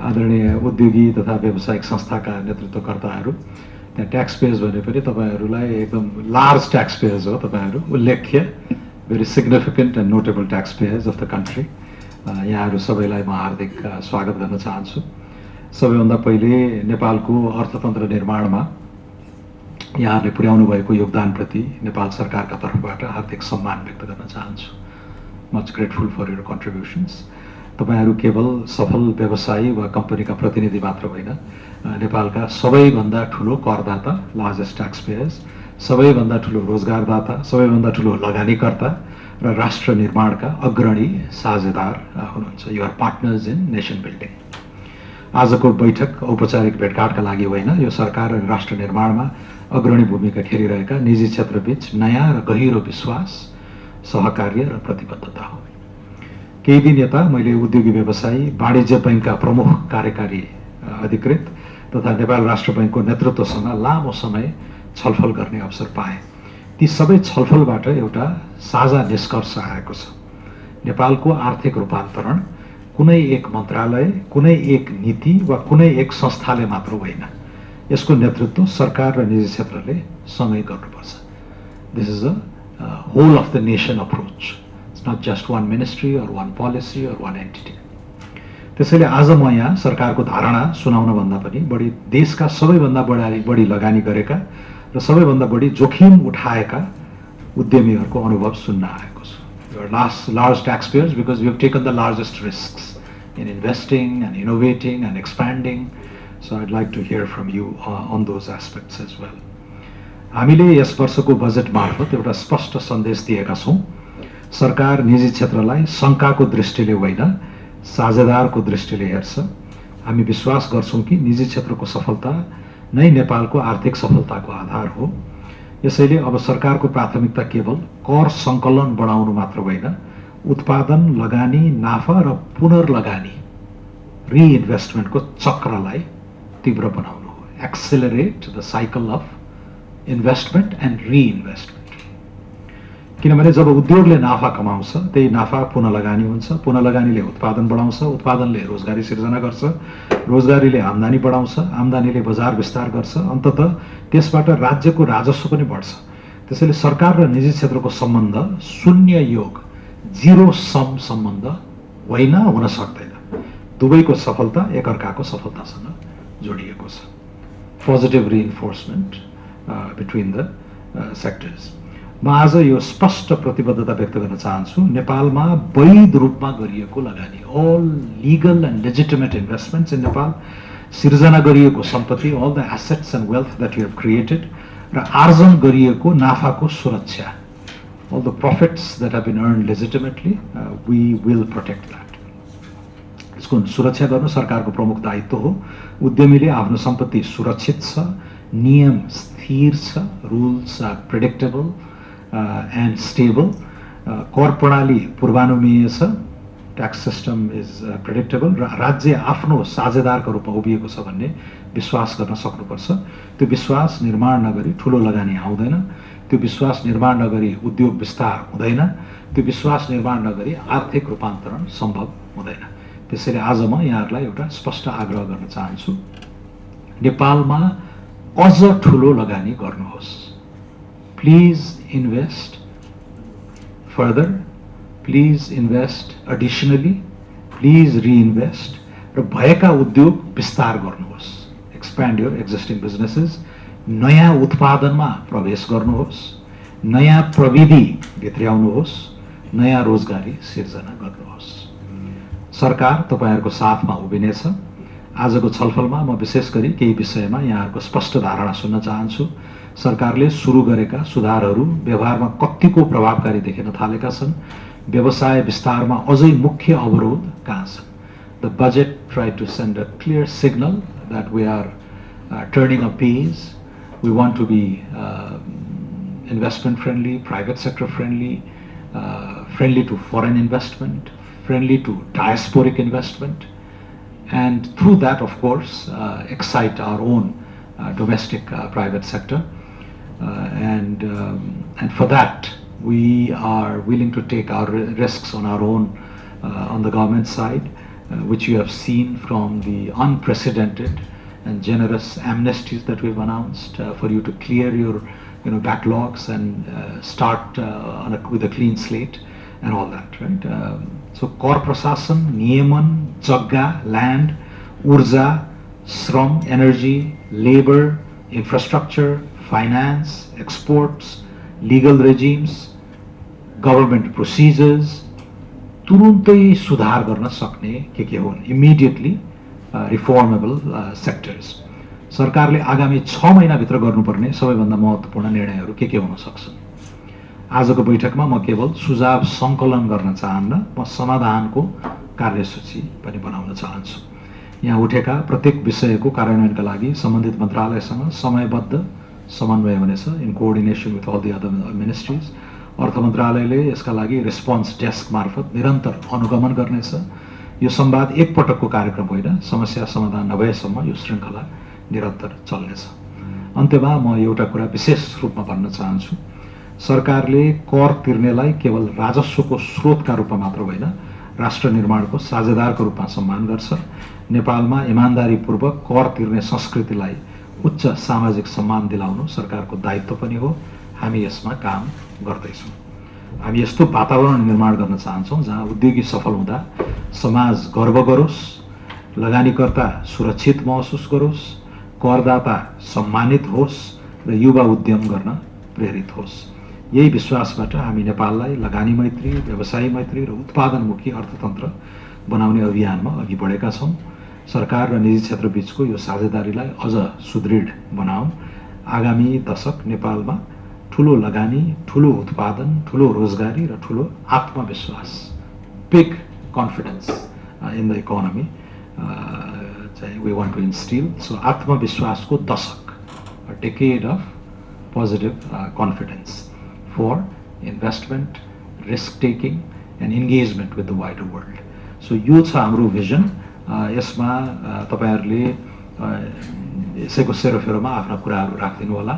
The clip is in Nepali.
आदरणीय उद्योगी तथा व्यावसायिक संस्थाका नेतृत्वकर्ताहरू, त्यहाँ ट्याक्स पेयर्स भने पनि तपाईहरूलाई एकदम लार्ज ट्याक्स पेयर्स हो तपाईहरू, उल्लेख्य very significant and notable tax pairs of the country. यहाँहरू सबैलाई म हार्दिक स्वागत गर्न चाहन्छु। सबैभन्दा पहिले नेपालको अर्थतन्त्र निर्माणमा यहाँहरूले पुर्याउनु भएको योगदानप्रति नेपाल सरकारका तर्फबाट हार्दिक सम्मान व्यक्त गर्न चाहन्छु। Much grateful for your contributions. तपाईहरू केवल सफल व्यवसायी वा कम्पनीका प्रतिनिधि मात्र होइन, नेपालका सबैभन्दा ठुलो करदाता, लार्जेस्ट ट्याक्स पेयर्स, सबैभन्दा ठुलो रोजगारदाता, सबैभन्दा ठुलो लगानीकर्ता र राष्ट्र निर्माणका अग्रणी साझेदार हुनुहुन्छ। You are partners in nation building. आजको बैठक औपचारिक भेटघाटका लागि होइन, यो सरकार र राष्ट्र निर्माणमा अग्रणी भूमिका खेलिरहेका निजी क्षेत्रबीच नयाँ र गहिरो विश्वास, सहकार्य र प्रतिबद्धता हो। केही दिन यता मैले उद्योगी व्यवसायी, वाणिज्य बैंकका प्रमुख कार्यकारी अधिकृत तथा नेपाल राष्ट्र बैंकको नेतृत्वसँग लामो समय छलफल गर्ने अवसर पाएँ। ती सबै छलफलबाट एउटा साझा निष्कर्ष आएको छ। नेपालको आर्थिक रूपान्तरण कुनै एक मन्त्रालय, कुनै एक नीति वा कुनै एक संस्थाले मात्र होइन, यसको नेतृत्व सरकार र निजी क्षेत्रले सँगै गर्नुपर्छ। This is a whole of the nation approach. It's not just one ministry or one policy or one entity. त्यसैले आज म यहाँ सरकारको धारणा सुनाउनभन्दा पनि बढी देशका सबैभन्दा बढी लगानी गरेका र सबैभन्दा बढी जोखिम उठाएका उद्यमीहरूको अनुभव सुन्न आएको छु। Your large taxpayers, because we have taken the largest risks in investing and innovating and expanding. So I'd like to hear from you on those aspects as well. हामीले यस वर्षको बजेट मार्फत एउटा स्पष्ट सन्देश दिएका छौँ। सरकार निजी क्षेत्रलाई शङ्काको दृष्टिले होइन, साझेदारको दृष्टिले हेर्छ। हामी विश्वास गर्छौँ कि निजी क्षेत्रको सफलता नै नेपालको आर्थिक सफलताको आधार हो। यसैले अब सरकारको प्राथमिकता केवल कर सङ्कलन बढाउनु मात्र होइन, उत्पादन, लगानी, नाफा र पुनर्लगानी, रिइन्भेस्टमेन्टको चक्रलाई तीव्र बनाउनु हो। Accelerate the cycle of investment and reinvestment. किनभने जब उद्योगले नाफा कमाउँछ, त्यही नाफा पुनर्लगानी हुन्छ, पुनर्लगानीले उत्पादन बढाउँछ, उत्पादनले रोजगारी सिर्जना गर्छ, रोजगारीले आम्दानी बढाउँछ, आम्दानीले बजार विस्तार गर्छ, अन्ततः त्यसबाट राज्यको राजस्व पनि बढ्छ। त्यसैले सरकार र निजी क्षेत्रको सम्बन्ध शून्य योग, जिरो सम सम्बन्ध होइन, हुन सक्दैन। दुवैको सफलता एकअर्काको सफलतासँग जोडिएको छ। Positive reinforcement between the sectors. म आज यो स्पष्ट प्रतिबद्धता व्यक्त गर्न चाहन्छु। नेपालमा वैध रूपमा गरिएको लगानी, all legal and legitimate investments in Nepal, सिर्जना गरिएको सम्पत्ति, all the assets and wealth that you have created, र आर्जन गरिएको नाफाको सुरक्षा, all the profits that have been earned legitimately, we will protect that. यसको सुरक्षा गर्नु सरकारको प्रमुख दायित्व हो। उद्यमीले आफ्नो सम्पत्ति सुरक्षित छ, नियम स्थिर छ, rules are predictable and stable, कर प्रणाली पूर्वानुमेय छ, ट्याक्स सिस्टम इज प्रेडिक्टेबल, र राज्य आफ्नो साझेदारको रूपमा उभिएको छ भन्ने विश्वास गर्न सक्नुपर्छ। त्यो विश्वास निर्माण नगरी ठुलो लगानी आउँदैन, त्यो विश्वास निर्माण नगरी उद्योग विस्तार हुँदैन, त्यो विश्वास निर्माण नगरी आर्थिक रूपान्तरण सम्भव हुँदैन। त्यसैले आज म यहाँहरूलाई एउटा स्पष्ट आग्रह गर्न चाहन्छु, नेपालमा अझ ठुलो लगानी गर्नुहोस्। Please invest further, please invest additionally, please reinvest, र भएका उद्योग विस्तार गर्नुहोस्। Expand your existing businesses, नयाँ उत्पादनमा प्रवेश गर्नुहोस्, नयाँ प्रविधि भित्र्याउनुहोस्, नयाँ रोजगारी सिर्जना गर्नुहोस्। सरकार तपाईहरूको साथमा उभिनेछ। आजको छलफलमा म विशेष गरी केही विषयमा यहाँहरूको स्पष्ट धारणा सुन्न चाहन्छु। सरकारले सुरु गरेका सुधारहरू व्यवहारमा कतिको प्रभावकारी देखिन थालेका छन्, व्यवसाय विस्तारमा अझै मुख्य अवरोध कहाँ छन्। The budget try to send a clear signal that we are turning a page, we want to be investment friendly, private sector friendly, friendly to foreign investment, friendly to diasporic investment, and through that of course excite our own domestic private sector, and for that we are willing to take our risks on our own on the government side, which you have seen from the unprecedented and generous amnesties that we've announced for you to clear your backlogs and start with a clean slate and all that, right? So कर प्रशासन, नियमन, जग्गा, land, ऊर्जा, श्रम, energy, labor, infrastructure, finance, exports, legal regimes, government procedures, तुरुन्तै सुधार गर्न सक्ने के हुन्, immediately reformable sectors. सरकारले आगामी 6 महिनाभित्र गर्नुपर्ने सबैभन्दा महत्त्वपूर्ण निर्णयहरू के हुन सक्छन्? आजको बैठकमा म केवल सुझाव सङ्कलन गर्न चाहन्न, म समाधानको कार्यसूची पनि बनाउन चाहन्छु। यहाँ उठेका प्रत्येक विषयको कार्यान्वयनका लागि सम्बन्धित मन्त्रालयसँग समयबद्ध समन्वय हुनेछ, in coordination with all the other ministries. अर्थ मन्त्रालयले यसका लागि रेस्पोन्स डेस्क मार्फत निरन्तर अनुगमन गर्नेछ। यो संवाद एक पटकको कार्यक्रम होइन, समस्या समाधान नभएसम्म यो श्रृङ्खला निरन्तर चल्नेछ। अन्त्यमा म एउटा कुरा विशेष रूपमा भन्न चाहन्छु। सरकारले कर तिर्नेलाई केवल राजस्वको स्रोतका रूपमा मात्र होइन, राष्ट्र निर्माणको साझेदारको रूपमा सम्मान गर्छ। नेपालमा इमानदारीपूर्वक कर तिर्ने संस्कृतिलाई उच्च सामाजिक सम्मान दिलाउनु सरकारको दायित्व पनि हो। हामी यसमा काम गर्दैछौँ। हामी यस्तो वातावरण निर्माण गर्न चाहन्छौँ जहाँ उद्योगी सफल हुँदा समाज गर्व गरोस्, लगानीकर्ता सुरक्षित महसुस गरोस्, करदाता सम्मानित होस् र युवा उद्यम गर्न प्रेरित होस्। यही विश्वासबाट हामी नेपाललाई लगानी मैत्री, व्यवसायी मैत्री र उत्पादनमुखी अर्थतन्त्र बनाउने अभियानमा अघि बढेका छौँ। सरकार र निजी क्षेत्र बीचको यो साझेदारीलाई अझ सुदृढ बनाऊँ। आगामी दशक नेपालमा ठुलो लगानी, ठुलो उत्पादन, ठुलो रोजगारी र ठुलो आत्मविश्वास, big confidence in the economy चाहिँ we want to instil. So आत्मविश्वासको दशक, a decade of positive confidence for investment, risk taking and engagement with the wider world. So यो छ हाम्रो भिजन। यसमा तपाईहरुले यसैको सेरोफेरोमा आफ्ना कुराहरु राख्दिनु होला।